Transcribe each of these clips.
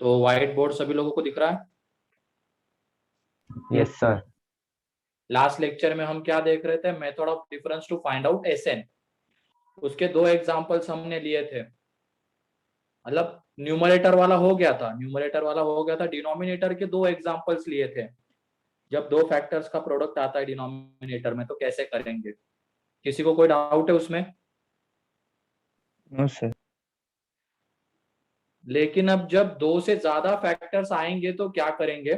तो white board सभी लोगों को दिख रहा है? Yes sir. लास्ट लेक्चर में हम क्या देख रहे थे? Method of difference to find out S N. उसके दो एग्जांपल्स हमने लिए थे। मतलब न्यूमरेटर वाला हो गया था, डिनोमिनेटर के दो एग्जांपल्स लिए थे। जब दो फैक्टर्स का प्रोडक्ट आता है डिनोमिनेटर में तो कैसे करेंगे? किसी को कोई डाउट है उसमें? No sir. लेकिन अब जब दो से ज्यादा फैक्टर्स आएंगे तो क्या करेंगे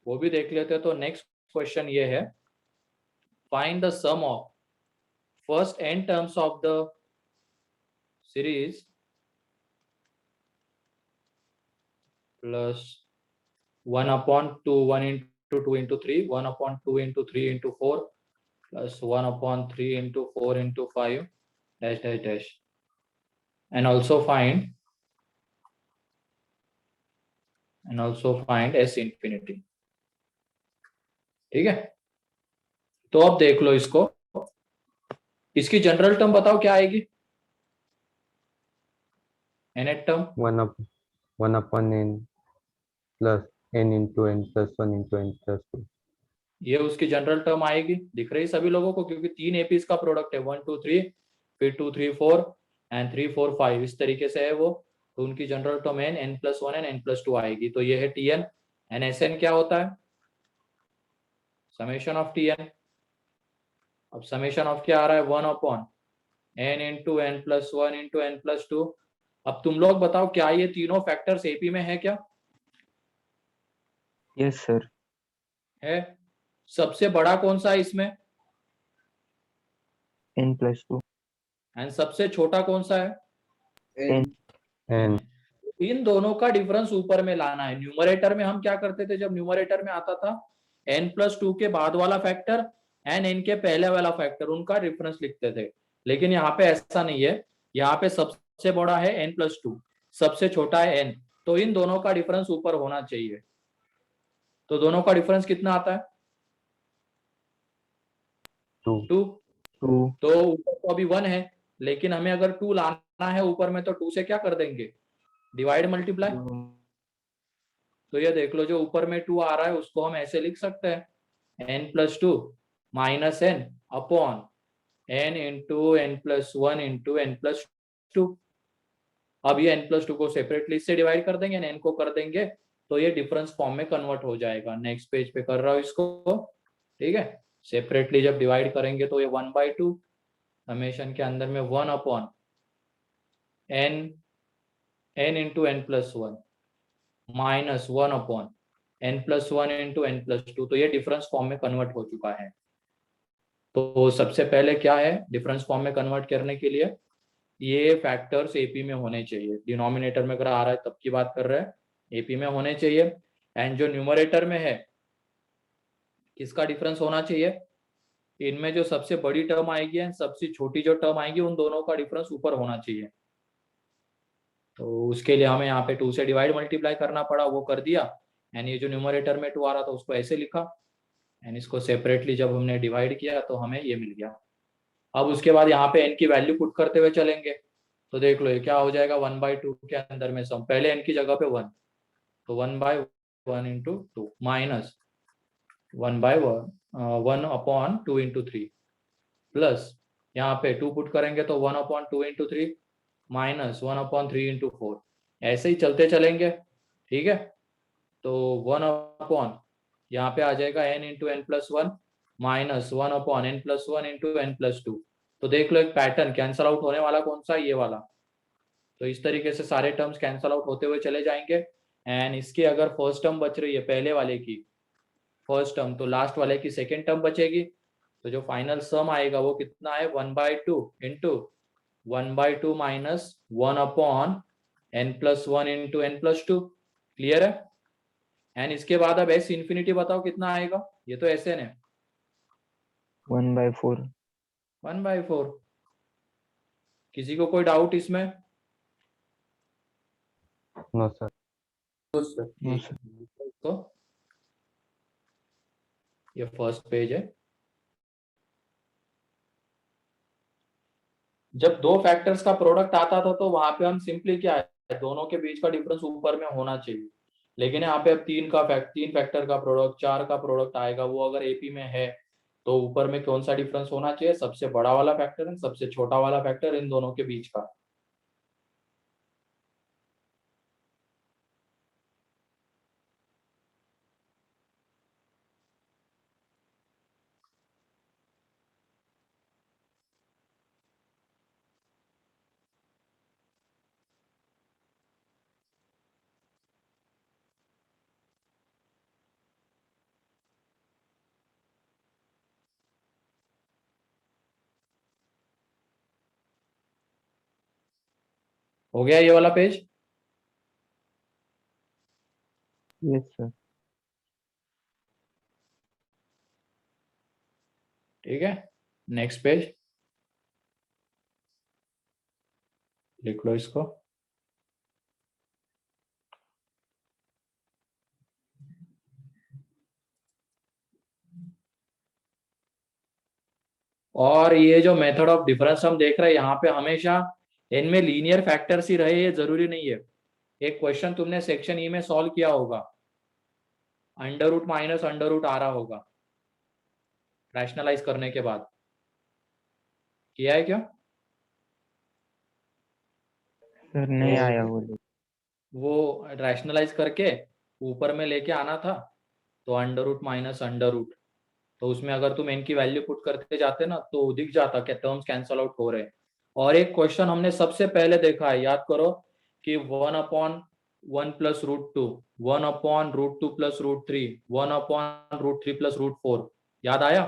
वो भी देख लेते हैं। तो नेक्स्ट क्वेश्चन ये है, find the sum of first n terms of the series plus 1/2 1 into 2 into 3 1/2 into 3 into 4 plus 1/3 into 4 into 5 dash dash dash, and also find s infinity। ठीक है, तो अब देख लो इसको, इसकी जनरल टर्म बताओ क्या आएगी? nth term 1/n plus n into n plus 1 into n plus 2। ये उसकी जनरल टर्म आएगी, दिख रही सभी लोगों को, क्योंकि तीन एपीज का प्रोडक्ट है, 1 2 3, फिर 2 3 4 एंड 3 4 5, इस तरीके से है वो। तो उनकी general term n+1 and n+2 आएगी। तो ये है tn एंड sn क्या होता है? Summation of tn। अब समेशन ऑफ क्या आ रहा है? 1/n into n+1 into n+2। अब तुम लोग बताओ क्या ये तीनों फैक्टर्स एपी में है क्या? Yes sir. है। सबसे बड़ा कौन सा है इसमें? n+2। एंड सबसे छोटा कौन सा है? n। n। इन दोनों का डिफरेंस ऊपर में लाना है। न्यूमरेटर में हम क्या करते थे? जब न्यूमरेटर में आता था n+2 के बाद वाला फैक्टर एंड n के पहले वाला फैक्टर, उनका डिफरेंस लिखते थे। लेकिन यहाँ पे ऐसा नहीं है, यहाँ पे सबसे बड़ा है n+2, सबसे छोटा है n, तो इन दोनों का डिफरेंस ऊपर होना चाहिए। तो दोनों का डिफरेंस कितना आता है? 2। 2। 2। तो ऊपर तो अभी 1 है, लेकिन हमें अगर 2 लाना है ऊपर में तो 2 से क्या कर देंगे? Divide multiply. तो ये देख लो, जो ऊपर में 2 आ रहा है उसको हम ऐसे लिख सकते हैं, n+2 minus n upon n into n+1 into n+2। अब ये n+2 को सेपरेटली इससे डिवाइड कर देंगे, n को कर देंगे, तो ये डिफरेंस फॉर्म में कन्वर्ट हो जाएगा। नेक्स्ट पेज पे कर रहा हूँ इसको। ठीक है, सेपरेटली जब डिवाइड करेंगे तो ये 1/2 समेशन के अंदर में 1/n n into n+1 minus 1/n+1 into n+2। तो ये डिफरेंस फॉर्म में कन्वर्ट हो चुका है। तो सबसे पहले क्या है, डिफरेंस फॉर्म में कन्वर्ट करने के लिए ये फैक्टर्स एपी में होने चाहिए। डिनोमिनेटर में अगर आ रहा है तब की बात कर रहे हैं, एपी में होने चाहिए। एंड जो न्यूमरेटर में है किसका डिफरेंस होना चाहिए? इनमें जो सबसे बड़ी टर्म आएगी एंड सबसे छोटी जो टर्म आएगी उन दोनों का डिफरेंस ऊपर होना चाहिए। तो उसके लिए हमें यहाँ पे 2 से डिवाइड मल्टीप्लाई करना पड़ा, वो कर दिया। एंड ये जो न्यूमरेटर में 2 आ रहा था उसको ऐसे लिखा, एंड इसको सेपरेटली जब हमने डिवाइड किया तो हमें ये मिल गया। अब उसके बाद यहाँ पे n की वैल्यू पुट करते हुए चलेंगे। तो देख लो ये क्या हो जाएगा, 1/2 के अंदर में सम, पहले n की जगह पे 1, तो 1/1 इंटू 2 माइनस 1/1 इंटू 3 प्लस यहाँ पे 2 पुट करेंगे तो 1/2 इंटू 3 माइनस 1/3 इंटू 4, ऐसे ही चलते चलेंगे। ठीक है, तो 1 यहाँ पे आ जाएगा n into n+1 minus 1/n+1 into n+2। तो देख लो एक पैटर्न, कैंसल आउट होने वाला कौन सा? ये वाला। तो इस तरीके से सारे टर्म्स कैंसल आउट होते हुए चले जाएंगे। एंड इसकी अगर फर्स्ट टर्म बच रही है पहले वाले की फर्स्ट टर्म, तो लास्ट वाले की सेकेंड टर्म बचेगी। तो जो फाइनल सम आएगा वो कितना है? 1/2 into 1/2 minus 1/n+1 into n+2। Clear है? एंड इसके बाद अब s इंफिनिटी बताओ कितना आएगा? ये तो Sn है, 1/4। 1/4। किसी को कोई डाउट इसमें? No sir. नो ठीक सर। है, तो ये फर्स्ट पेज है। जब दो फैक्टर्स का प्रोडक्ट आता था तो वहां पे हम सिंपली क्या है, दोनों के बीच का डिफरेंस ऊपर में होना चाहिए, लेकिन यहाँ पे अब तीन फैक्टर का प्रोडक्ट, चार का प्रोडक्ट आएगा, वो अगर एपी में है तो ऊपर में कौन सा डिफरेंस होना चाहिए? सबसे बड़ा वाला फैक्टर एंड सबसे छोटा वाला फैक्टर, इन दोनों के बीच का। हो गया ये वाला पेज? Yes sir. ठीक है, नेक्स्ट पेज लिख लो इसको। और ये जो मेथड ऑफ डिफरेंस हम देख रहे हैं यहाँ पे, हमेशा इनमें लीनियर फैक्टर्स ही रहे, ये जरूरी नहीं है। एक क्वेश्चन तुमने सेक्शन ई में सॉल्व किया होगा, under root minus under root आ रहा होगा रैशनलाइज करने के बाद, किया है क्या? सर नहीं तो आया वो लोग। वो रैशनलाइज करके ऊपर में लेके आना था, तो under root minus under root, तो उसमें अगर तुम एन की वैल्यू पुट करते जाते ना तो दिख जाता कि टर्म्स कैंसल आउट हो रहे हैं। और एक क्वेश्चन हमने सबसे पहले देखा है, याद करो, कि 1/1 plus root two, 1/√2 plus √3, 1/√3 plus √4, याद आया?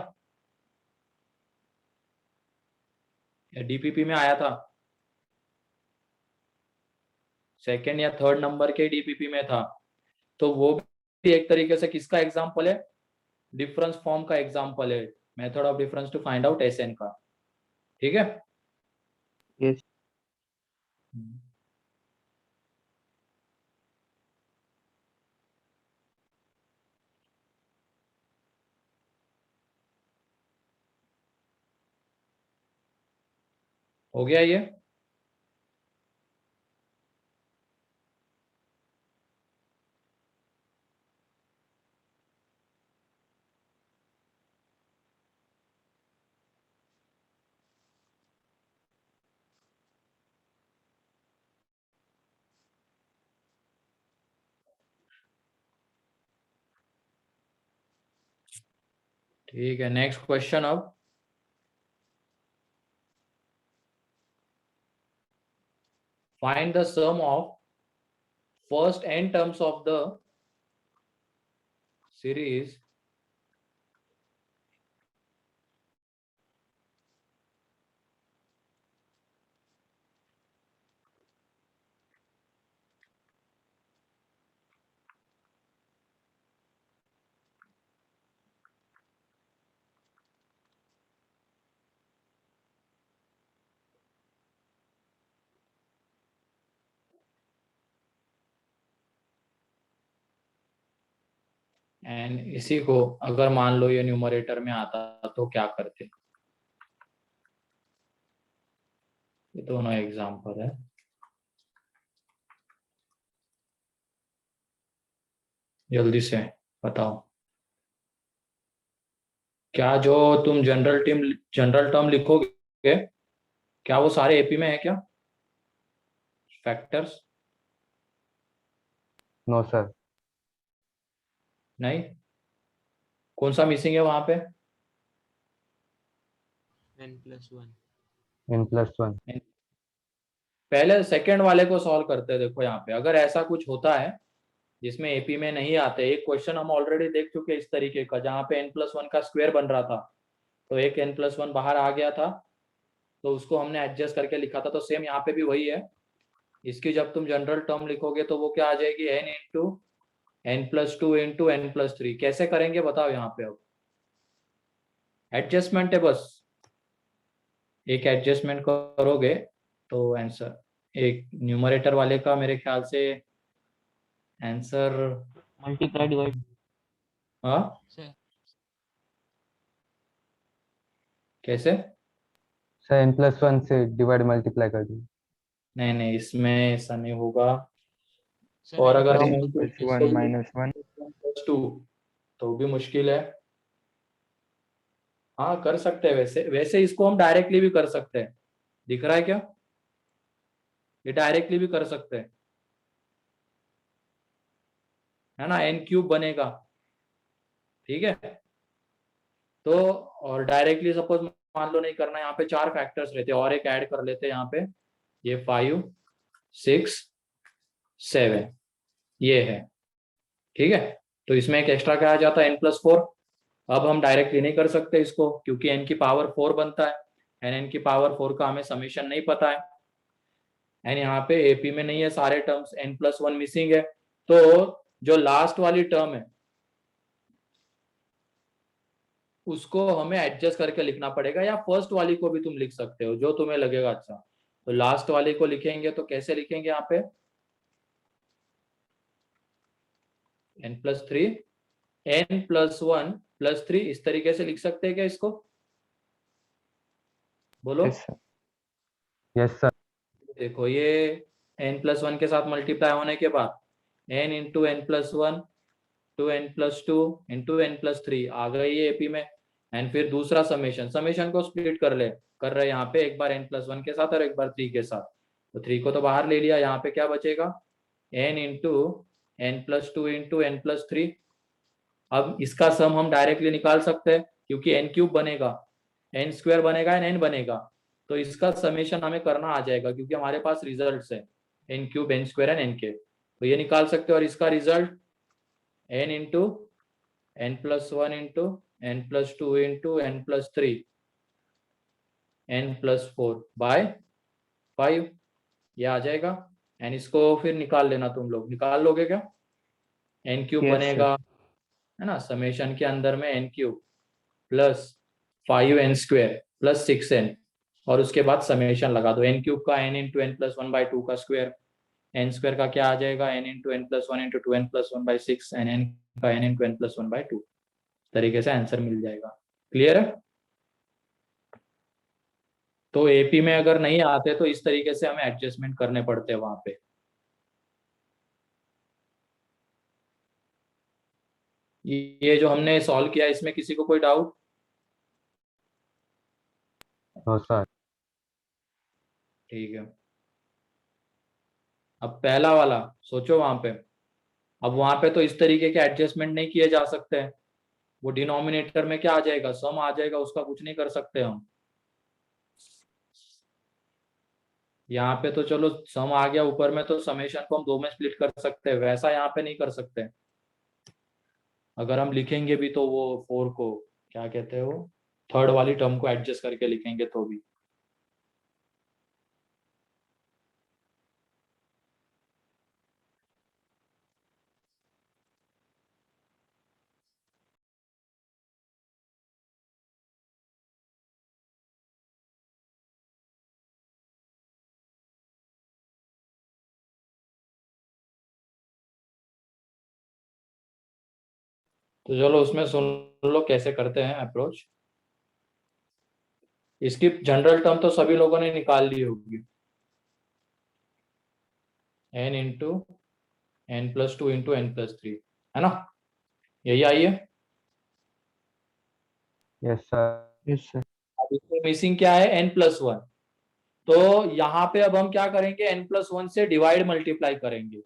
डीपीपी में आया था, सेकेंड या थर्ड नंबर के डीपीपी में था। तो वो भी एक तरीके से किसका एग्जाम्पल है? डिफरेंस फॉर्म का एग्जाम्पल है, method of difference to find out S N का। ठीक है। यस। हो गया ये? ठीक है, नेक्स्ट क्वेश्चन अब। Find the sum of first n terms of the series and इसी को अगर मान लो ये न्यूमरेटर में आता तो क्या करते? ये दोनों एग्जांपल है। जल्दी से बताओ, क्या जो तुम जनरल टर्म लिखोगे, क्या वो सारे एपी में है क्या फैक्टर्स? No sir. नहीं, कौन सा मिसिंग है वहां पे? n+1। n+1। पहले सेकंड वाले को सॉल्व करते हैं। देखो यहाँ पे अगर ऐसा कुछ होता है जिसमें एपी में नहीं आते, एक क्वेश्चन हम ऑलरेडी देख चुके हैं इस तरीके का, जहाँ पे n+1 का स्क्वायर बन रहा था, तो एक n+1 बाहर आ गया था, तो उसको हमने एडजस्ट करके लिखा था। तो सेम यहाँ पे भी वही है। इसकी जब तुम जनरल टर्म लिखोगे तो वो क्या आ जाएगी? n+2 into n+3। कैसे करेंगे बताओ यहाँ पे? अब एडजस्टमेंट है बस, एक एडजस्टमेंट करोगे तो आंसर, एक न्यूमरेटर वाले का मेरे ख्याल से आंसर, मल्टीप्लाई डिवाइड। हाँ कैसे? सर n+1 से डिवाइड मल्टीप्लाई कर दिए। नहीं नहीं, इसमें ऐसा नहीं होगा। सर और n अगर plus हम one plus plus one minus one. Plus two तो भी मुश्किल है। हाँ कर सकते हैं, वैसे वैसे इसको हम डायरेक्टली भी कर सकते हैं। दिख रहा है क्या? ये डायरेक्टली भी कर सकते हैं, है ना, एन क्यूब बनेगा। ठीक है, तो और डायरेक्टली सपोज मान लो नहीं करना, यहाँ पे चार फैक्टर्स रहते हैं और एक ऐड कर लेते हैं यहाँ पे, ये 5 6 7 ये है। ठीक है, तो इसमें एक एक्स्ट्रा क्या आ जाता है n+4। अब हम डायरेक्टली नहीं कर सकते इसको क्योंकि n की पावर 4 बनता है, एंड n की पावर 4 का हमें समीशन नहीं पता है, एंड यहाँ पे एपी में नहीं है सारे टर्म्स, n+1 मिसिंग है। तो जो लास्ट वाली टर्म है उसको हमें एडजस्ट करके लिखना पड़ेगा, या फर्स्ट वाली को भी तुम लिख सकते हो, जो तुम्हें लगेगा अच्छा। तो लास्ट वाले को लिखेंगे तो कैसे लिखेंगे यहाँ पे, n+3 n+1+3 इस तरीके से लिख सकते हैं क्या इसको? बोलो। yes sir. Yes sir. देखो ये n+1 के साथ मल्टीप्लाई होने के बाद n into n+1 to n+2 into n+3 आ गई ये एपी में। एंड फिर दूसरा समेशन, समेशन को स्प्लिट कर रहे हैं यहाँ पे, एक बार n+1 के साथ और एक बार 3 के साथ। तो 3 को तो बाहर ले लिया, यहाँ पे क्या बचेगा n into n+2 into n+3। अब इसका सम हम डायरेक्टली निकाल सकते हैं क्योंकि n क्यूब बनेगा, n² बनेगा एंड n बनेगा, तो इसका समेशन हमें करना आ जाएगा क्योंकि हमारे पास रिजल्ट्स है n³ n² एंड n के, तो ये निकाल सकते हैं। और इसका result n into n+1 into n+2 into n+3 n+4 by 5 ये आ जाएगा। एंड इसको फिर निकाल लेना, तुम लोग निकाल लोगे क्या? n³ Yes, बनेगा, है ना, समेशन के अंदर में n³ plus 5n² plus 6n, और उसके बाद समेशन लगा दो, n³ का n इंटू n+1/2 का स्क्वायर, n² का क्या आ जाएगा n into n+1 into 2n+1/6 and n का n इंटू n+1/2 तरीके से आंसर मिल जाएगा। क्लियर है? तो एपी में अगर नहीं आते तो इस तरीके से हमें एडजस्टमेंट करने पड़ते हैं वहां पे। ये जो हमने सॉल्व किया इसमें किसी को कोई डाउट? No sir. ठीक है, अब पहला वाला सोचो वहां पे। अब वहां पे तो इस तरीके के एडजस्टमेंट नहीं किए जा सकते हैं, वो डिनोमिनेटर में क्या आ जाएगा, सम आ जाएगा, उसका कुछ नहीं कर सकते हम। यहाँ पे तो चलो सम आ गया ऊपर में, तो समेशन को हम दो में स्प्लिट कर सकते हैं, वैसा यहाँ पे नहीं कर सकते। अगर हम लिखेंगे भी तो वो 4 को क्या कहते हैं, वो थर्ड वाली टर्म को एडजस्ट करके लिखेंगे तो भी। तो चलो उसमें सुन लो कैसे करते हैं अप्रोच। इसकी जनरल टर्म तो सभी लोगों ने निकाल ली होगी, n into n+2 into n+3, है ना, यही आई है। Yes sir. yes sir. अब इसमें मिसिंग क्या है, n+1। तो यहाँ पे अब हम क्या करेंगे, n+1 से डिवाइड मल्टीप्लाई करेंगे।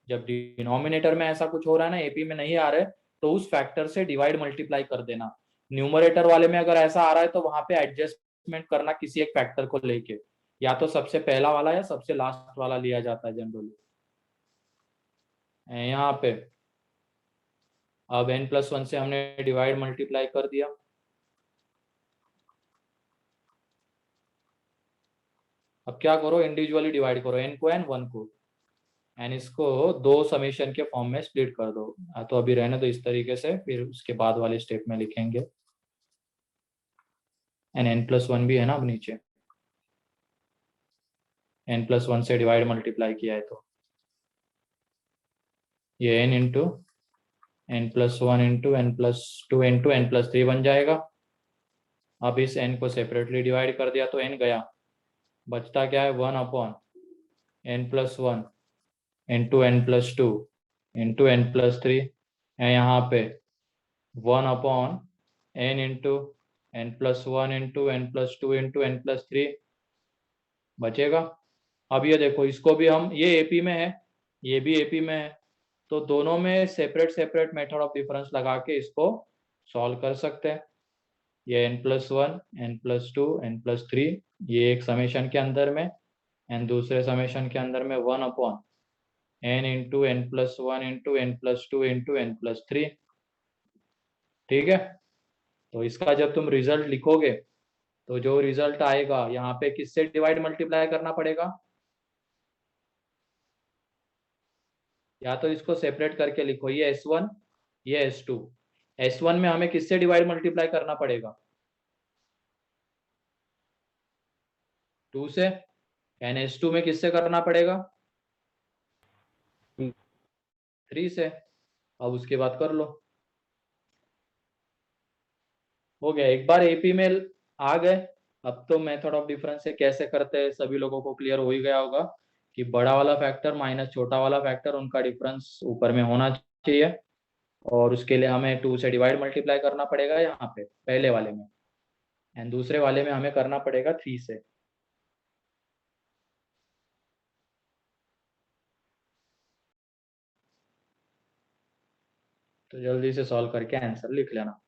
जब डिनोमिनेटर में ऐसा कुछ हो रहा है ना, एपी में नहीं आ रहे, तो उस फैक्टर से डिवाइड मल्टीप्लाई कर देना। न्यूमरेटर वाले में अगर ऐसा आ रहा है तो वहां पे एडजस्टमेंट करना किसी एक फैक्टर को लेके, या तो सबसे पहला वाला या सबसे लास्ट वाला लिया जाता है जनरली। यहाँ पे अब n+1 से हमने डिवाइड मल्टीप्लाई कर दिया। अब क्या करो, इंडिविजुअली डिवाइड करो, n को n 1 को, एंड इसको दो समेशन के फॉर्म में स्प्लिट कर दो। तो अभी रहने दो इस तरीके से, फिर उसके बाद वाले स्टेप में लिखेंगे। एंड n+1 भी है ना अब नीचे, n+1 से डिवाइड मल्टीप्लाई किया है तो ये n into n+1 into n+2 into n+3 बन जाएगा। अब इस n को सेपरेटली डिवाइड कर दिया तो n गया, बचता क्या है 1 upon n+1 into n+2 into n+3 है यहाँ पे 1/n into n+1 into n+2 into n+3 बचेगा। अब ये देखो, इसको भी हम, ये एपी में है, ये भी एपी में है, तो दोनों में separate separate method of difference लगा के इसको सॉल्व कर सकते हैं। ये n+1 n+2 n+3 ये एक समेशन के अंदर में, एंड दूसरे समेशन के अंदर में 1/n into n+1 into n+2 into n+3। ठीक है, तो इसका जब तुम रिजल्ट लिखोगे तो जो रिजल्ट आएगा यहाँ पे किससे डिवाइड मल्टीप्लाई करना पड़ेगा, या तो इसको सेपरेट करके लिखो, ये S1 ये S2। S1 में हमें किससे डिवाइड मल्टीप्लाई करना पड़ेगा, 2 से, एंड S2 में किससे करना पड़ेगा, 3 से। अब उसके बाद कर लो, हो गया। एक बार एपी में आ गए, अब तो मेथड ऑफ डिफरेंस से कैसे करते हैं सभी लोगों को क्लियर हो ही गया होगा कि बड़ा वाला फैक्टर माइनस छोटा वाला फैक्टर, उनका डिफरेंस ऊपर में होना चाहिए, और उसके लिए हमें 2 से डिवाइड मल्टीप्लाई करना पड़ेगा यहाँ पे पहले वाले में, एंड दूसरे वाले में हमें करना पड़ेगा 3 से। तो जल्दी से सॉल्व करके आंसर लिख लेना।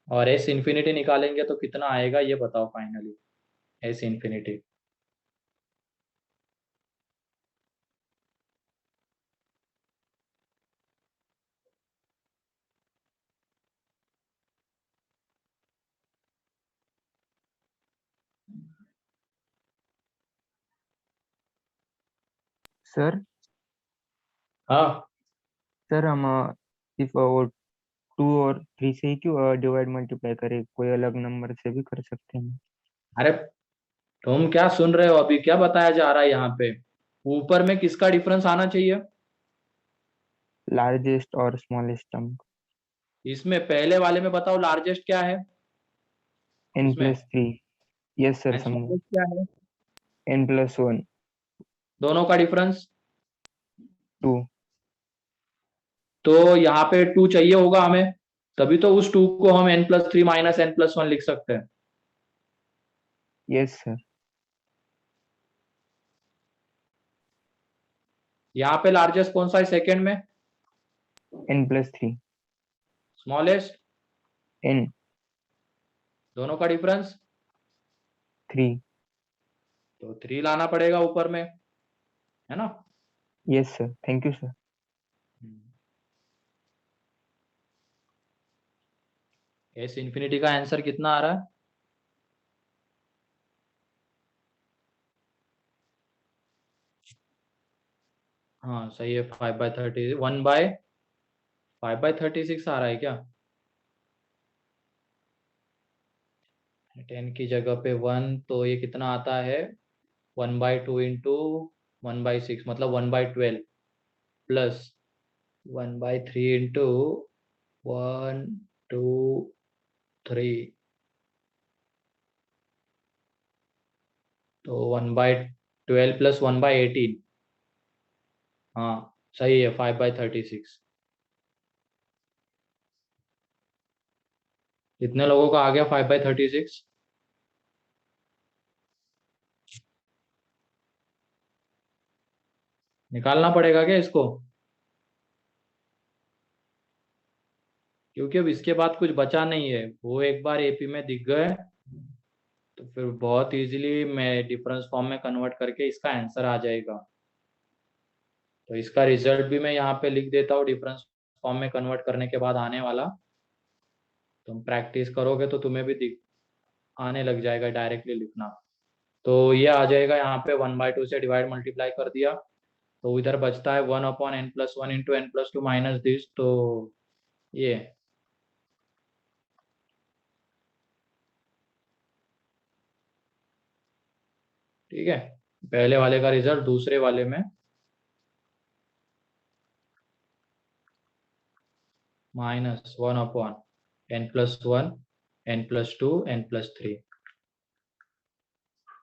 और एस इन्फिनिटी निकालेंगे तो कितना आएगा ये बताओ फाइनली, एस इन्फिनिटी। सर हाँ, सर हम सिर्फ वो 2 और 3 से ही क्यों डिवाइड मल्टीप्लाई करें, कोई अलग नंबर से भी कर सकते हैं। अरे तुम क्या सुन रहे हो, अभी क्या बताया जा रहा है यहाँ पे, ऊपर में किसका डिफरेंस आना चाहिए, लार्जेस्ट और स्मॉलेस्ट टर्म। इसमें पहले वाले में बताओ लार्जेस्ट क्या है, इसमें n+3। यस सर, एंड समझा। स्मॉलेस्ट क्या है, n+1 दोनों का डिफरेंस। 2। तो यहाँ पे 2 चाहिए होगा हमें, तभी तो उस 2 को हम n+3 माइनस n+1 लिख सकते हैं। Yes sir. यहाँ पे लार्जेस्ट कौन सा है सेकंड में, n+3। Smallest, n। दोनों का डिफरेंस, 3। तो 3 लाना पड़ेगा ऊपर में, है ना। Yes sir, thank you sir. S infinity का आंसर कितना आ रहा है, हाँ सही है, 5/30, 1/5/36 आ रहा है क्या, 10 की जगह पे 1, तो ये कितना आता है, 1/2 इंटू 1/6 मतलब 1/12 प्लस 1/3 इंटू 1 2 3, तो 1/12 प्लस 1/18, हाँ सही है, 5/36। कितने लोगों का आ गया 5/36, निकालना पड़ेगा क्या इसको, क्योंकि अब इसके बाद कुछ बचा नहीं है, वो एक बार एपी में दिख गए तो फिर बहुत इजीली मैं डिफरेंस फॉर्म में कन्वर्ट करके इसका आंसर आ जाएगा। तो इसका रिजल्ट भी मैं यहाँ पे लिख देता हूँ, डिफरेंस फॉर्म में कन्वर्ट करने के बाद आने वाला, तुम प्रैक्टिस करोगे तो तुम्हें भी दिख आने लग जाएगा डायरेक्टली लिखना। तो ये आ जाएगा यहाँ पे 1/2 से डिवाइड मल्टीप्लाई कर दिया, तो इधर बचता है 1/n+1 into n+2 minus this, तो ये ठीक है, पहले वाले का रिजल्ट दूसरे वाले में -1/n+1 n+2 n+3,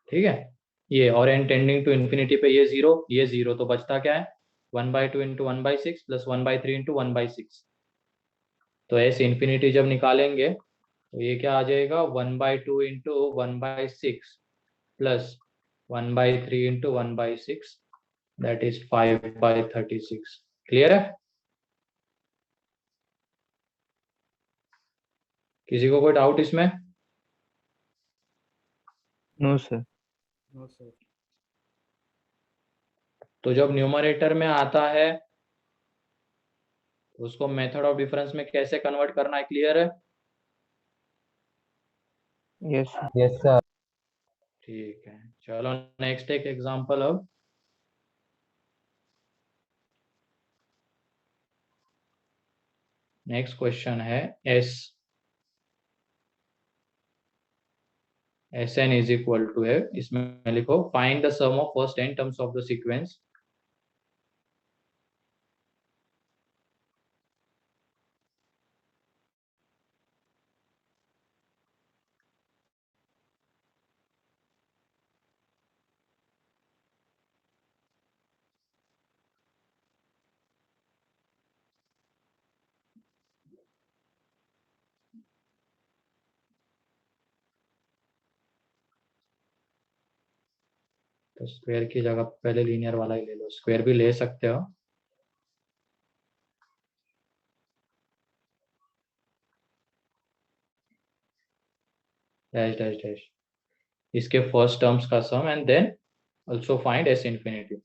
ठीक है। ये और n टेंडिंग टू इन्फिनिटी पे ये जीरो, तो बचता क्या है 1/2 इंटू 1/6 प्लस 1/3 इंटू 1/6। तो s इन्फिनिटी जब निकालेंगे तो ये क्या आ जाएगा 1/2 into 1/6 plus 1/3 into 1/6, that is 5/36। Clear है? किसी को कोई डाउट इसमें? No sir. तो जब न्यूमरेटर में आता है तो उसको मेथड ऑफ डिफरेंस में कैसे कन्वर्ट करना है, क्लियर है? Yes sir. Yes sir. ठीक है, चलो नेक्स्ट एक एग्जांपल अब। नेक्स्ट क्वेश्चन है Sn इज इक्वल टू है, इसमें लिखो find the sum of first n terms of the sequence. तो स्क्वायर की जगह पहले लीनियर वाला ही ले लो, स्क्वायर भी ले सकते हो। डैश डैश डैश, इसके फर्स्ट टर्म्स का sum and then also find S infinity.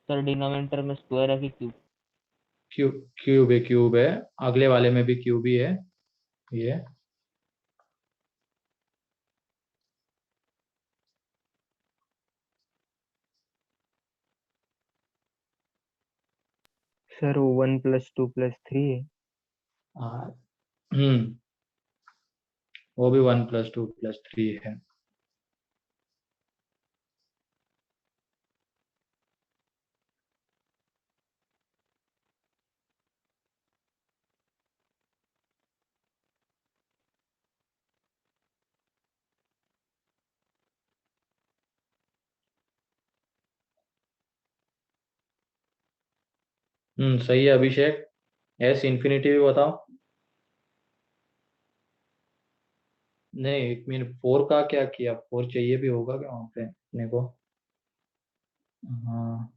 Sir denominator में स्क्वायर है कि क्यूब? क्यूब है, अगले वाले में भी क्यूब ही है ये। सर वो 1+2+3 है। हाँ, वो भी 1+2+3 है। सही है अभिषेक। S इन्फिनिटी भी बताओ। नहीं, एक मिनट, 4 का क्या किया, 4 चाहिए भी होगा क्या वहाँ पे अपने को? हाँ,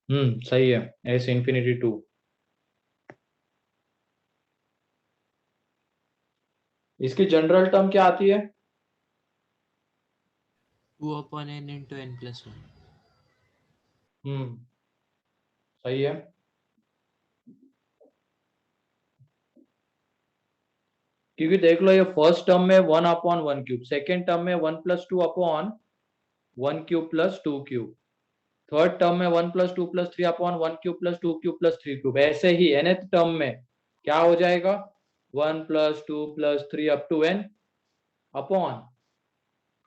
सही है, S इन्फिनिटी 2। इसकी जनरल टर्म क्या आती है? 2/n into n+1। हम्म, सही है। क्योंकि देख लो, ये फर्स्ट टर्म में 1/1 क्यूब, सेकेंड टर्म में 1+2/1 cube plus 2 cube, third term में 1+2+3/1 cube plus 2 cube plus 3 cube, ऐसे ही nth टर्म में क्या हो जाएगा 1+2+3 up to n upon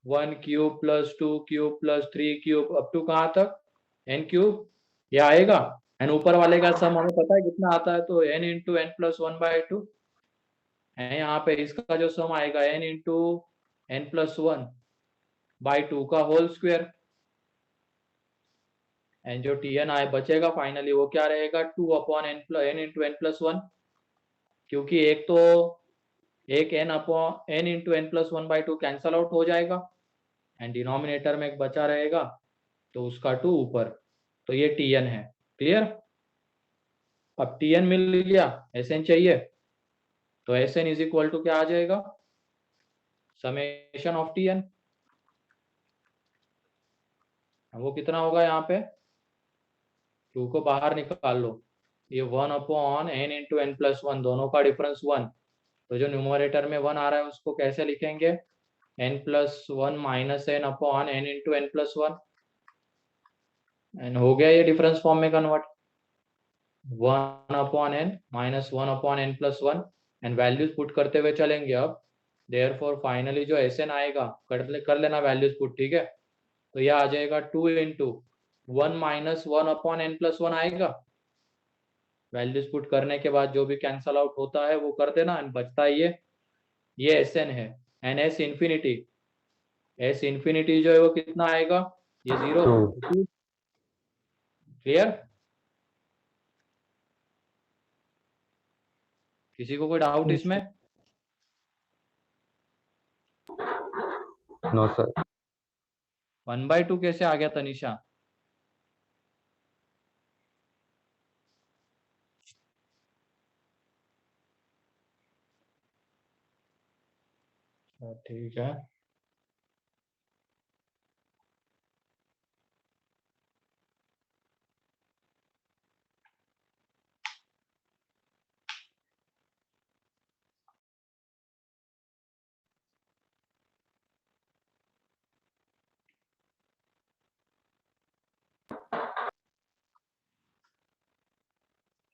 1 cube plus 2 cube plus 3 cube up to कहाँ तक n क्यूब, ये आएगा। एंड ऊपर वाले का सम हमें पता है कितना आता है, तो n इंटू n+1/2 है। यहाँ पे इसका जो सम आएगा n इंटू n+1/2 का होल स्क्वायर। एंड जो Tn आए बचेगा फाइनली वो क्या रहेगा 2/n इंटू n+1, क्योंकि एक n into n+1/2 cancel out हो जाएगा एंड डिनोमिनेटर में एक बचा रहेगा, तो उसका 2 ऊपर, तो ये Tn है। क्लियर? अब Tn मिल गया, Sn चाहिए, तो Sn इज इक्वल टू क्या आ जाएगा समेशन ऑफ Tn। वो कितना होगा, यहाँ पे 2 को बाहर निकाल लो, ये 1/n इंटू n+1, दोनों का डिफरेंस 1, तो जो न्यूमरेटर में 1 आ रहा है उसको कैसे लिखेंगे n+1 minus n upon n into n+1, and हो गया ये डिफरेंस फॉर्म में convert, 1/n minus 1/n+1 and values put करते हुए चलेंगे अब। देयरफॉर फाइनली जो Sn आएगा कर लेना वैल्यूज पुट, ठीक है। तो यह आ जाएगा 2 इंटू 1 माइनस 1/n+1 आएगा। वैल्यूज पुट करने के बाद जो भी कैंसल आउट होता है वो कर देना, एंड बचता है ये Sn है। एंड S इंफिनिटी जो है वो कितना आएगा, ये 0। 2 क्लियर? किसी को कोई डाउट Yes, इसमें? No sir. 1/2 कैसे आ गया तनिषा? ठीक है।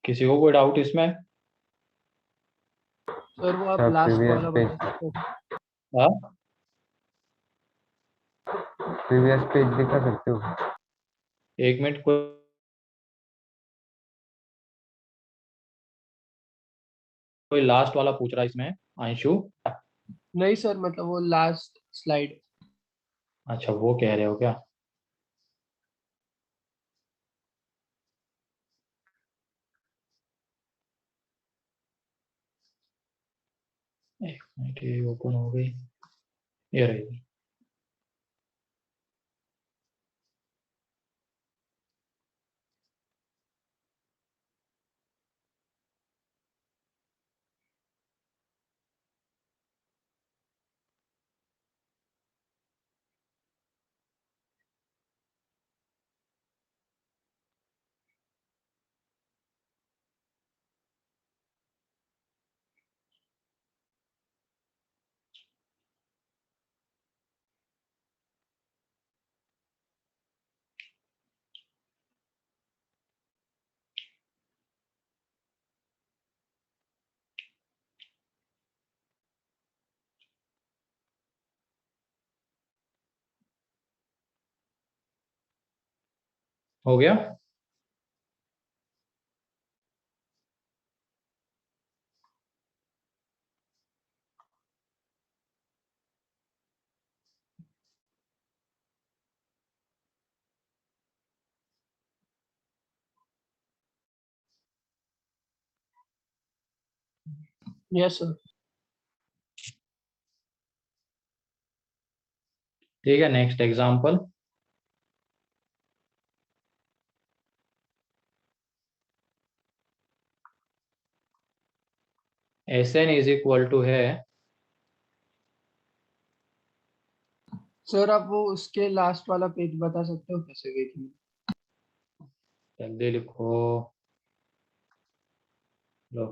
किसी को कोई डाउट इसमें? सर वो आप सर लास्ट प्रीवियस वाला पेज, बता सकते हो? हाँ, प्रीवियस पेज दिखा सकते हो? एक मिनट, कोई लास्ट वाला पूछ रहा है इसमें, अंशु। नहीं सर, मतलब वो लास्ट स्लाइड। अच्छा, वो कह रहे हो क्या? एक मिनट, ये ओपन हो गई, ये रही। हो गया? Yes sir. ठीक है, next example. Sn is equal to है, सर आप वो उसके लास्ट वाला पेज बता सकते हो कैसे देखेंगे? जल्दी लिखो, लो।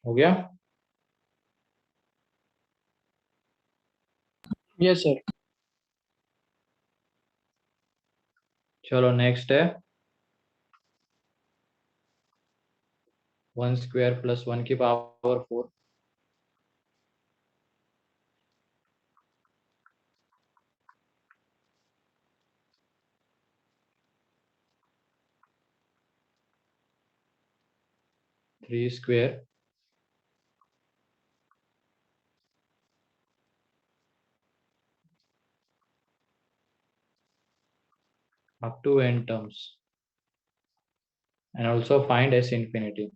हो गया? Yes sir. चलो नेक्स्ट है 1² + 1⁴ 3² up to n terms, and also find S infinity.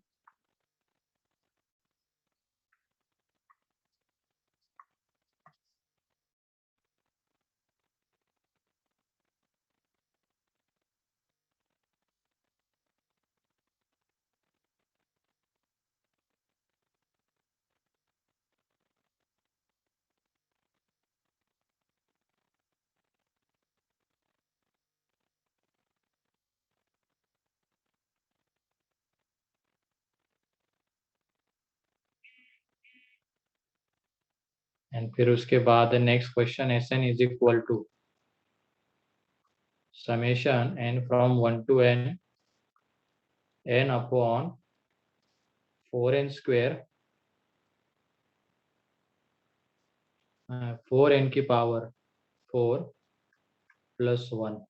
And फिर उसके बाद next question Sn is equal to summation n from 1 to n upon 4n square 4n की power 4 plus 1.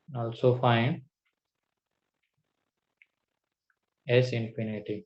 Also find S infinity.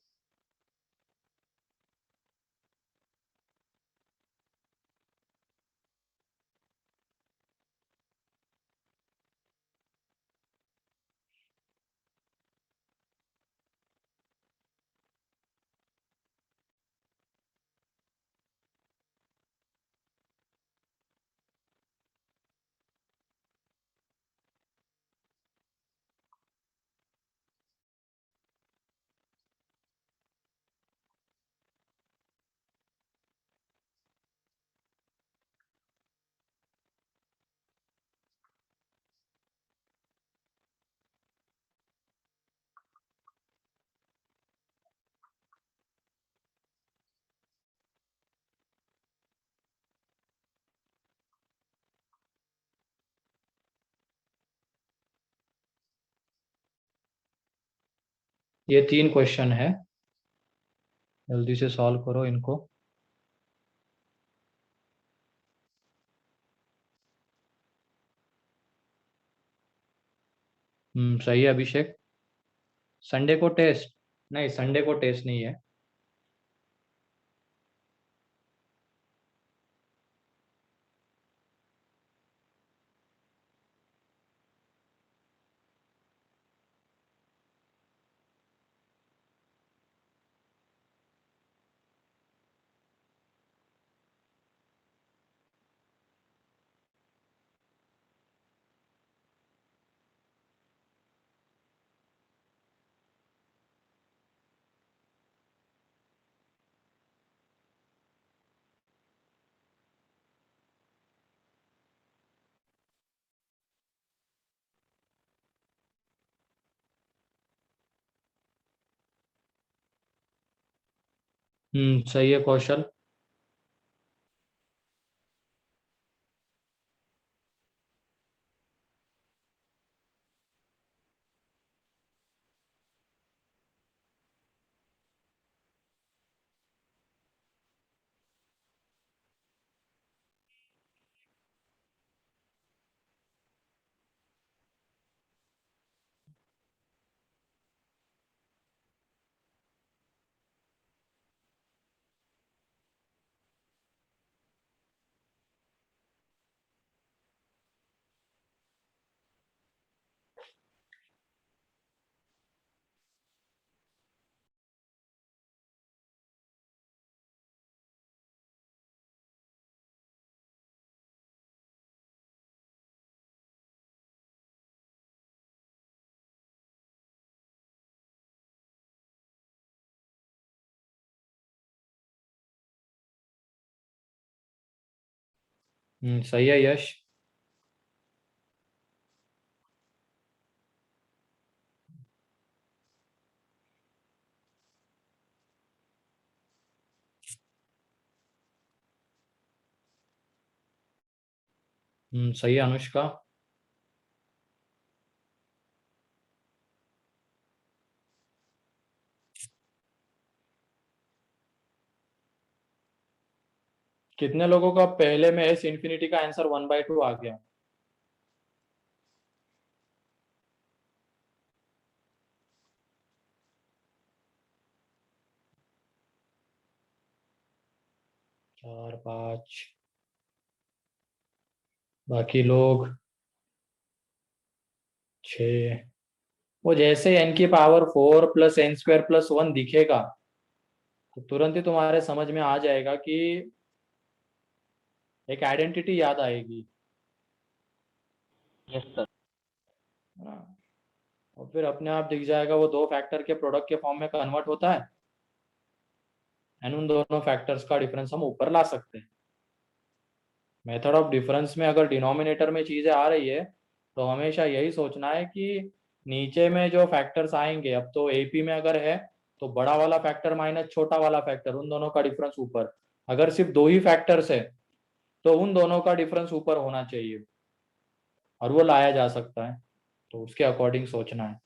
ये 3 question है, जल्दी से solve करो इनको. सही है अभिषेक. संडे को टेस्ट नहीं, संडे को टेस्ट नहीं है. सही है कौशल. सही है यश. सही है अनुष्का. कितने लोगों का पहले में एस इन्फिनिटी का आंसर 1/2 आ गया? चार, पाँच, बाकी लोग 6। वो जैसे n की power 4 plus n square plus 1 दिखेगा तो तुरंत ही तुम्हारे समझ में आ जाएगा कि एक आइडेंटिटी याद आएगी, यस सर। है ना। और फिर अपने आप दिख जाएगा वो दो फैक्टर के प्रोडक्ट के फॉर्म में कन्वर्ट होता है, एंड उन दोनों फैक्टर्स का डिफरेंस हम ऊपर ला सकते हैं। मेथड ऑफ डिफरेंस में अगर डिनोमिनेटर में चीजें आ रही है तो हमेशा यही सोचना है कि नीचे में जो फैक्टर्स आएंगे, अब तो एपी में अगर है तो बड़ा वाला फैक्टर माइनस छोटा वाला फैक्टर, उन दोनों का डिफरेंस ऊपर। अगर सिर्फ दो ही फैक्टर्स है तो उन दोनों का डिफरेंस ऊपर होना चाहिए, और वो लाया जा सकता है, तो उसके अकॉर्डिंग सोचना है।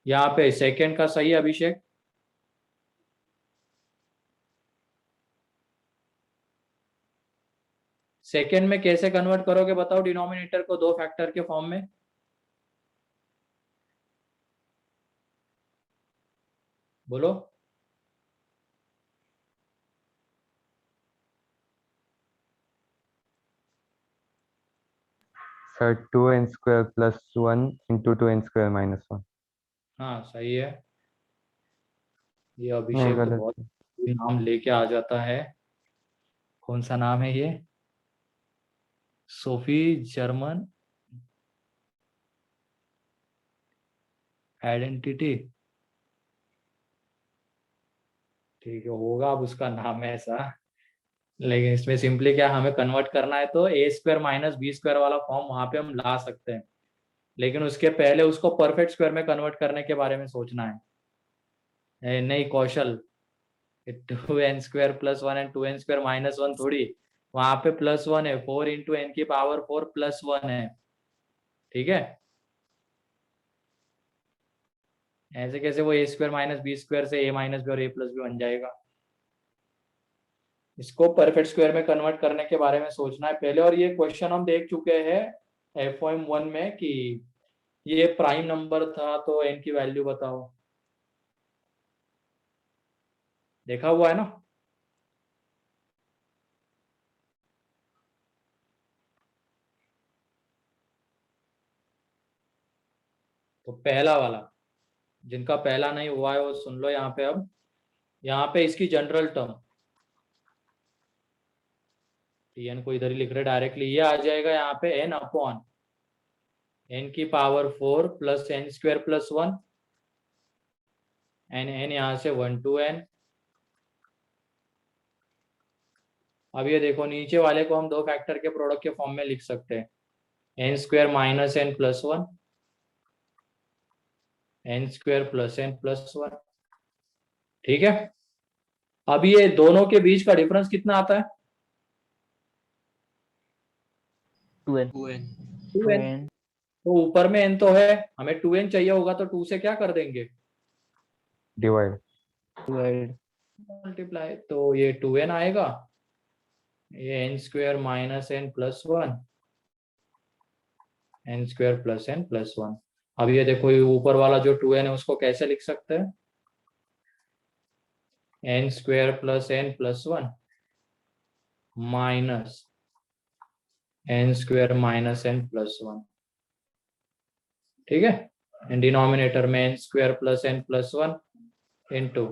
यहाँ पे सेकंड का सही है अभिषेक? सेकंड में कैसे कन्वर्ट करोगे बताओ डिनोमिनेटर को दो फैक्टर के फॉर्म में? बोलो। Sir 2n square plus 1 into 2n square minus 1। हाँ सही है। ये नहीं, अभिषेक तो गलत बहुत है। नाम लेके आ जाता है। कौन सा नाम है ये? Sophie Germain identity. ठीक है, होगा अब उसका नाम है ऐसा, लेकिन इसमें सिंपली क्या हमें कन्वर्ट करना है तो ए स्क्वायर माइनस बी स्क्वायर वाला फॉर्म वहां पे हम ला सकते हैं, लेकिन उसके पहले उसको परफेक्ट स्क्वायर में कन्वर्ट करने के बारे में सोचना है। नहीं कौशल, 2n square plus 1 and 2n square minus 1 थोड़ी, वहां पे प्लस 1 है, 4 इंटू एन की पावर 4 प्लस 1 है। ठीक है, ऐसे कैसे वो ए स्क्वायर माइनस बी स्क्वायर से ए माइनस बी और ए प्लस बी बन जाएगा। इसको परफेक्ट स्क्वायर में कन्वर्ट करने के बारे में सोचना है पहले। और ये क्वेश्चन हम देख चुके हैं एफओएम 1 में कि ये प्राइम नंबर था तो एन की वैल्यू बताओ, देखा हुआ है ना। तो पहला वाला, जिनका पहला नहीं हुआ है वो सुन लो यहाँ पे। अब यहाँ पे इसकी जनरल टर्म टीएन को इधर ही लिख रहे डायरेक्टली, ये आ जाएगा यहाँ पे एन अपॉन एन की power 4 plus n square plus 1, n n यहाँ से 1 to n। अब ये देखो नीचे वाले को हम दो फैक्टर के प्रोडक्ट के फॉर्म में लिख सकते हैं, n square minus n plus 1, n square plus n plus 1। ठीक है, अब ये दोनों के बीच का डिफरेंस कितना आता है? 2n। 2n 2n। तो ऊपर में n तो है, हमें 2n चाहिए होगा तो 2 से क्या कर देंगे? डिवाइड। डिवाइड। मल्टीप्लाई, तो ये 2n आएगा, ये n square minus n plus 1, n square plus n plus 1। अब ये देखो ये ऊपर वाला जो 2n है उसको कैसे लिख सकते हैं? N square plus n plus 1 minus n square minus n plus one, ठीक है। डिनोमिनेटर में n square plus n plus one into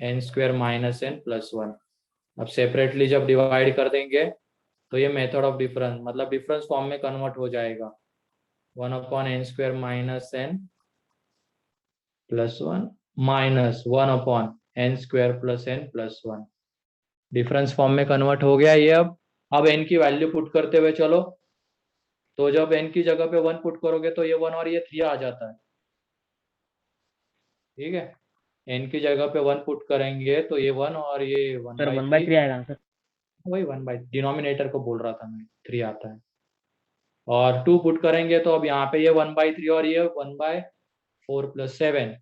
n square minus n plus one. अब सेपरेटली जब डिवाइड कर देंगे तो ये मेथड ऑफ डिफरेंस मतलब डिफरेंस फॉर्म में कन्वर्ट हो जाएगा। 1/n square minus n plus one minus 1/n square plus n plus one. Difference form में कन्वर्ट हो गया ये। अब n की वैल्यू पुट करते हुए चलो, तो जब n की जगह पे 1 पुट करोगे तो ये 1 और ये 3 आ जाता है, ठीक है। n की जगह पे 1 पुट करेंगे तो ये 1 और ये 1 सर बाई 1/3 आएगा आंसर। वही 1 बाई डिनोमिनेटर को बोल रहा था मैं, 3 आता है। और 2 पुट करेंगे तो अब यहाँ पे ये 1/3 और ये 1/4 प्लस 7।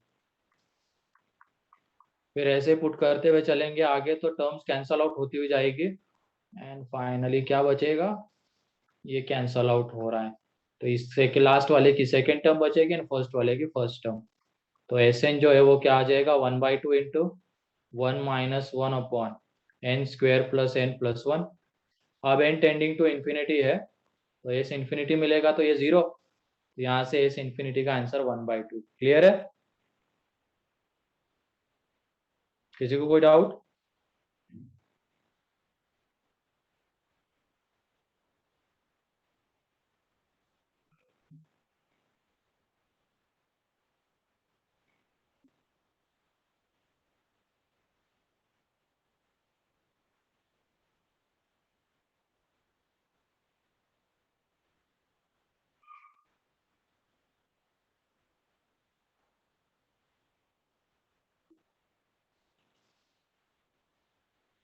फिर ऐसे पुट करते हुए चलेंगे आगे तो टर्म्स कैंसल आउट होती हुई जाएगी एंड फाइनली क्या बचेगा, ये कैंसल आउट हो रहा है तो इससे के लास्ट वाले की सेकेंड टर्म बचेगी एंड फर्स्ट वाले की फर्स्ट टर्म। तो एस एन जो है वो क्या आ जाएगा 1/2 into 1 minus 1/n square plus n plus one. अब n टेंडिंग टू इन्फिनिटी है तो एस इन्फिनिटी मिलेगा तो ये 0, यहाँ से एस इन्फिनिटी का आंसर 1/2। क्लियर है, किसी को कोई डाउट?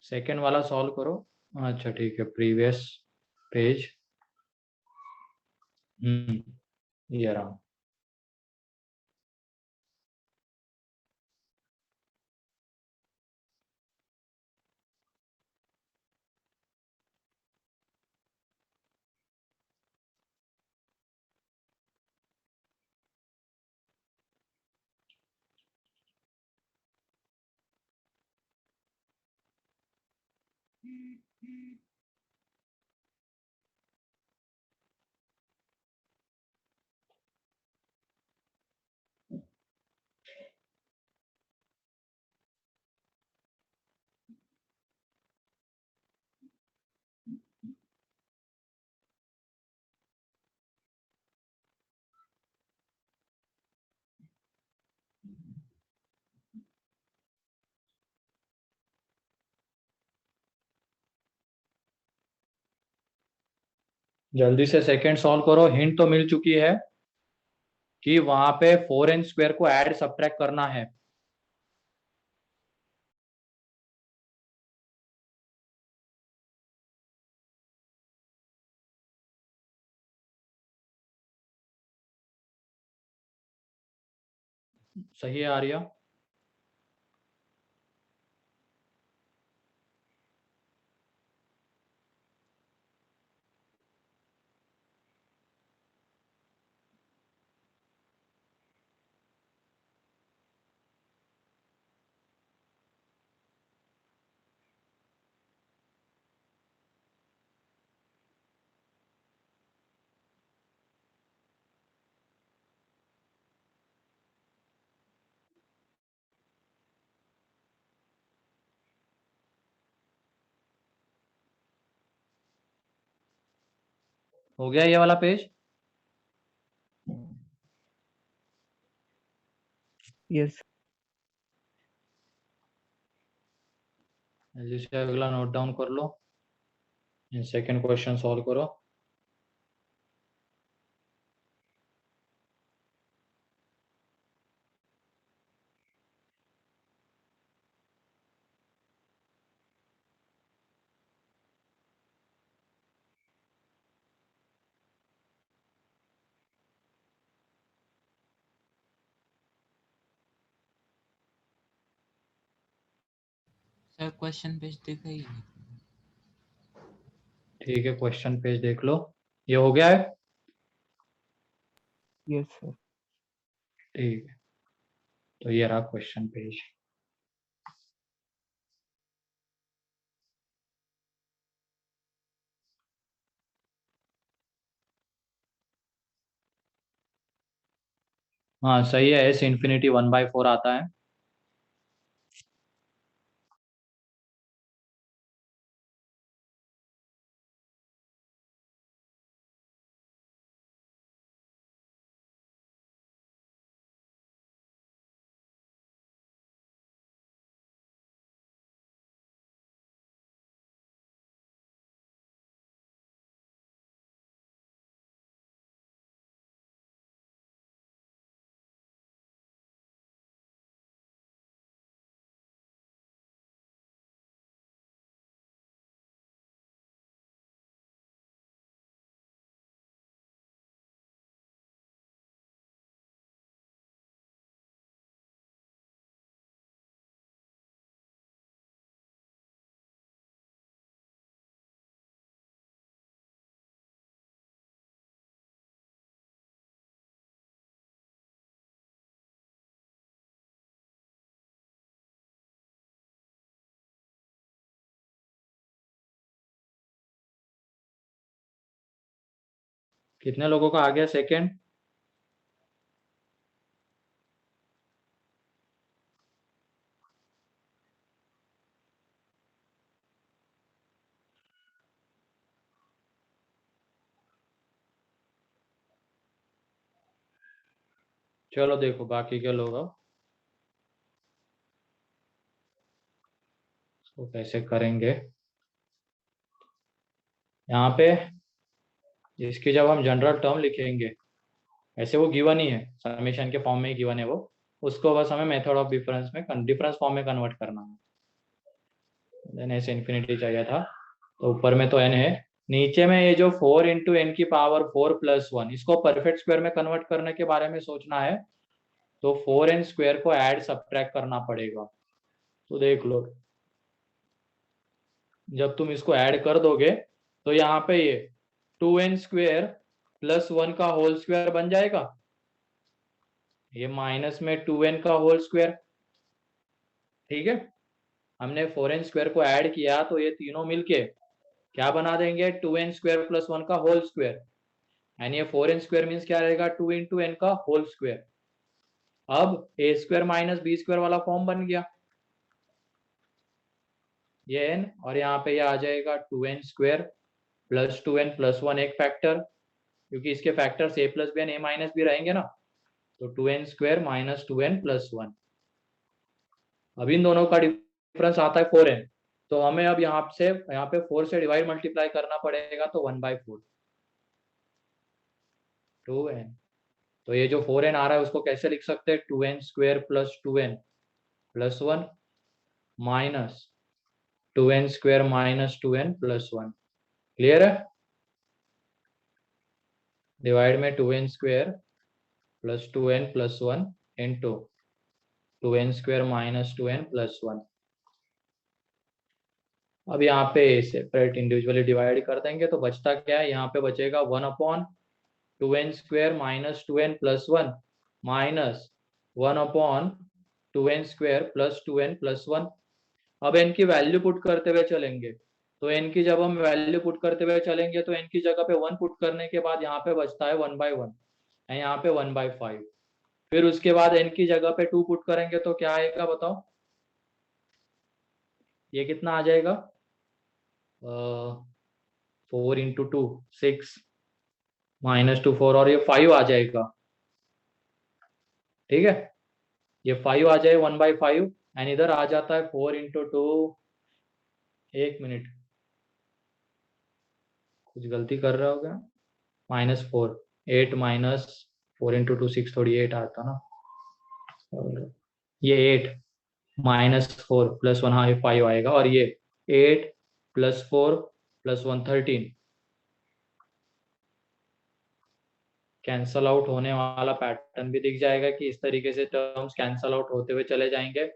सेकेंड वाला सॉल्व करो। अच्छा ठीक है, प्रीवियस पेज। ये रहा। जल्दी से सेकंड सॉल्व करो। हिंट तो मिल चुकी है कि वहां पे 4n स्क्वायर को ऐड सब्ट्रैक्ट करना है। सही है आर्या? हो गया ये वाला पेज? यस। जल्दी से अगला नोट डाउन कर लो, सेकंड क्वेश्चन सॉल्व करो। सर क्वेश्चन पेज देखा ही नहीं। ठीक है, क्वेश्चन पेज देख लो। ये हो गया है? Yes sir. ठीक है, तो ये रहा क्वेश्चन पेज। हाँ सही है, एस इन्फिनिटी 1/4 आता है। कितने लोगों का आ गया सेकंड? चलो देखो बाकी के लोग अब तो कैसे करेंगे। यहाँ पे इसकी जब हम जनरल टर्म लिखेंगे, ऐसे वो गिवन ही है, समेशन के फॉर्म में ही गिवन है वो, उसको बस हमें मेथड ऑफ डिफरेंस में डिफरेंस फॉर्म में कन्वर्ट करना है। देन ऐसे इन्फिनिटी चाहिए था, तो ऊपर में तो n है, नीचे में ये जो 4 इंटू एन की पावर 4 प्लस 1, इसको परफेक्ट स्क्वायर में कन्वर्ट करने के बारे में सोचना है, तो 4n स्क्वायर को ऐड सब्ट्रैक्ट करना पड़ेगा। तो देख लो, जब तुम इसको ऐड कर दोगे तो यहाँ पे ये 2n स्क्वायर प्लस 1 का होल स्क्वायर बन जाएगा, ये माइनस में 2n का होल स्क्वायर। ठीक है, हमने 4n स्क्वायर को ऐड किया तो ये तीनों मिलके क्या बना देंगे, 2n स्क्वायर प्लस 1 का होल स्क्वायर, यानी ये 4n स्क्वायर मीन्स क्या रहेगा, 2 इंटू एन का होल स्क्वायर। अब ए स्क्वायर माइनस बी स्क्वायर वाला फॉर्म बन गया, ये n, और यहाँ पे ये आ जाएगा 2n square plus 2n plus 1 एक फैक्टर, क्योंकि इसके factors a plus B and a minus B रहेंगे ना, तो 2n square minus 2n plus 1। अब इन दोनों का डिफरेंस आता है 4n, तो हमें अब यहाँ पे 4 से डिवाइड मल्टीप्लाई करना पड़ेगा, तो 1/4 2n। तो ये जो 4n आ रहा है उसको कैसे लिख सकते हैं, 2n square plus 2n plus 1 minus 2n square minus 2n plus 1। Clear है? डिवाइड में 2n square plus 2n plus 1 into 2n square minus 2n plus 1। अब यहाँ पे सेपरेट इंडिविजुअली डिवाइड कर देंगे तो बचता क्या है, यहाँ पे बचेगा 1/2n square minus 2n plus 1 minus 1/2n square plus 2n plus 1। अब n की वैल्यू पुट करते हुए चलेंगे, तो n की जब हम वैल्यू पुट करते हुए चलेंगे तो n की जगह पे 1 पुट करने के बाद यहाँ पे बचता है 1/1, यहाँ पे 1/5। फिर उसके बाद n की जगह पे 2 पुट करेंगे तो क्या आएगा बताओ, ये कितना आ जाएगा, 4 इंटू 2 6 माइनस 2 4, और ये 5 आ जाएगा। ठीक है, ये 5 आ जाए 1/5, एंड इधर आ जाता है 4 इंटू 2, एक मिनट कुछ गलती कर रहा हो क्या, -4 8 माइनस 4 इंटू 2 6, थोड़ी 8 आता ना, और ये 8 -4 प्लस 1, हाँ ये 5 आएगा, और ये 8 प्लस 4 प्लस 1 13, कैंसल आउट होने वाला पैटर्न भी दिख जाएगा कि इस तरीके से टर्म्स कैंसल आउट होते हुए चले जाएंगे।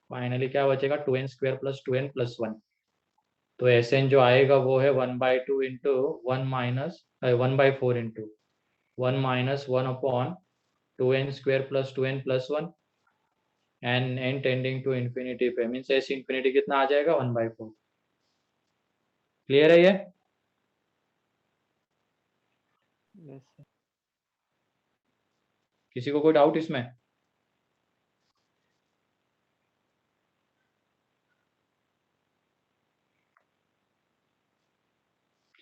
फाइनली क्या बचेगा, 2n square plus 2n plus 1। तो Sn जो आएगा वो है 1/2 into 1/4 into 1 minus 1/2n square plus 2n plus 1 and n tending to infinity पे, मीन्स S इन्फिनिटी कितना आ जाएगा, 1/4। क्लियर है ये? Yes sir. किसी को कोई डाउट इसमें?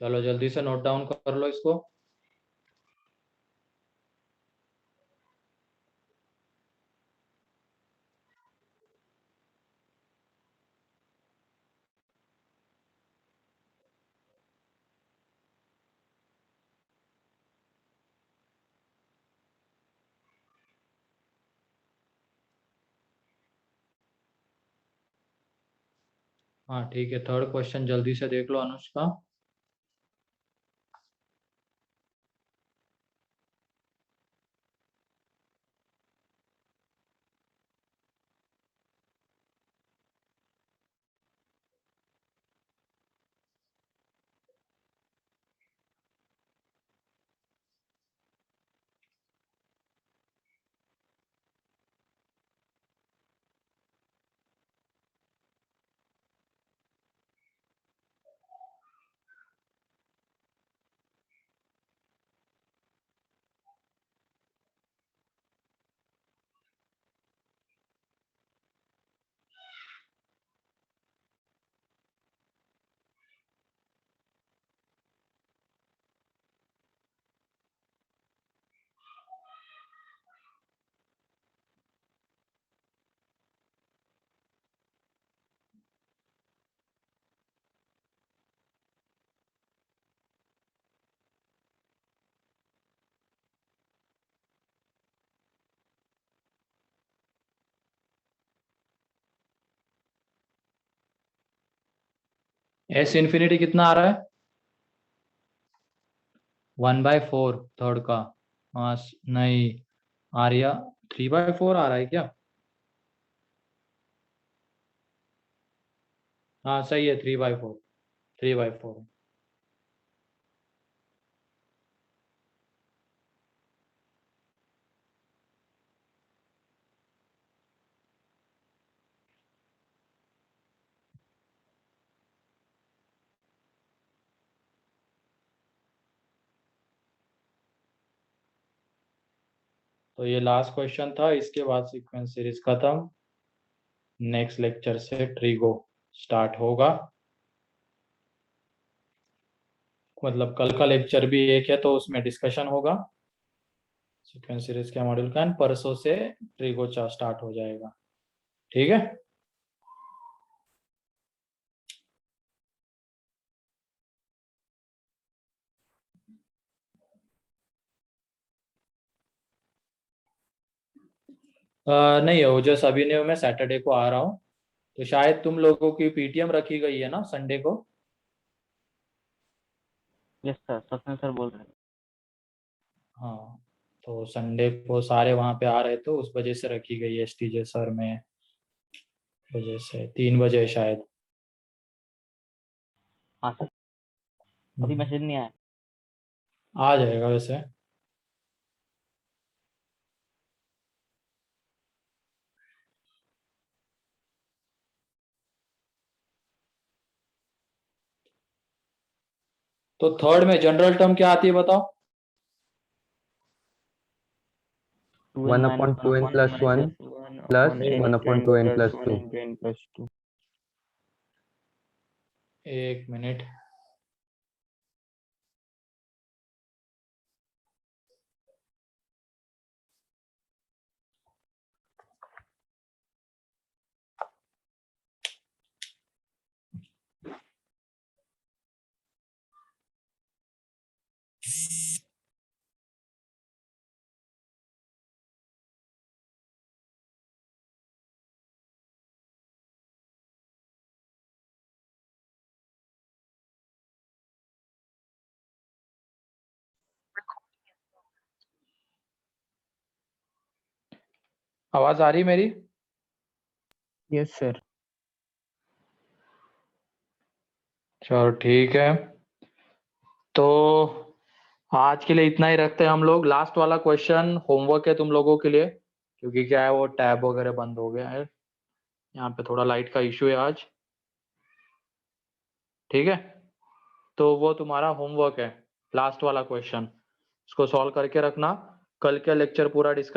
चलो जल्दी से नोट डाउन कर लो इसको। हाँ ठीक है, थर्ड क्वेश्चन जल्दी से देख लो अनुष्का। एस इन्फिनिटी कितना आ रहा है? 1/4 थर्ड का। हाँ नहीं, आर्या 3/4 आ रहा है क्या? हाँ सही है, 3/4, 3/4। तो ये लास्ट क्वेश्चन था, इसके बाद सीक्वेंस सीरीज खत्म। नेक्स्ट लेक्चर से ट्रिगो स्टार्ट होगा। मतलब कल का लेक्चर भी एक है तो उसमें डिस्कशन होगा सीक्वेंस सीरीज के मॉड्यूल का, एंड परसों से ट्रिगो स्टार्ट हो जाएगा। ठीक है। नहीं हो, जो अभी नहीं, मैं सैटरडे को आ रहा हूँ, तो शायद तुम लोगों की पीटीएम रखी गई है ना संडे को? यस सर, स्वप्न सर बोल रहे हैं। हाँ, तो संडे को सारे वहां पे आ रहे, तो उस वजह से रखी गई है एसटीजे सर में, वजह से 3 बजे शायद। हाँ सर, अभी मैसेज नहीं आया। आ जाएगा वैसे। तो थर्ड में जनरल टर्म क्या आती है बताओ? 1 upon 2n plus 1 plus 1 upon 2n plus 2. n plus 2. एक मिनट। आवाज आ रही मेरी? Yes sir. चलो ठीक है, तो आज के लिए इतना ही रखते हैं हम लोग। लास्ट वाला क्वेश्चन होमवर्क है तुम लोगों के लिए, क्योंकि क्या है वो टैब वगैरह बंद हो गया है, यहाँ पे थोड़ा लाइट का इशू है आज। ठीक है, तो वो तुम्हारा होमवर्क है, लास्ट वाला क्वेश्चन, इसको सॉल्व करके रखना। कल के लेक्चर पूरा डिस्कस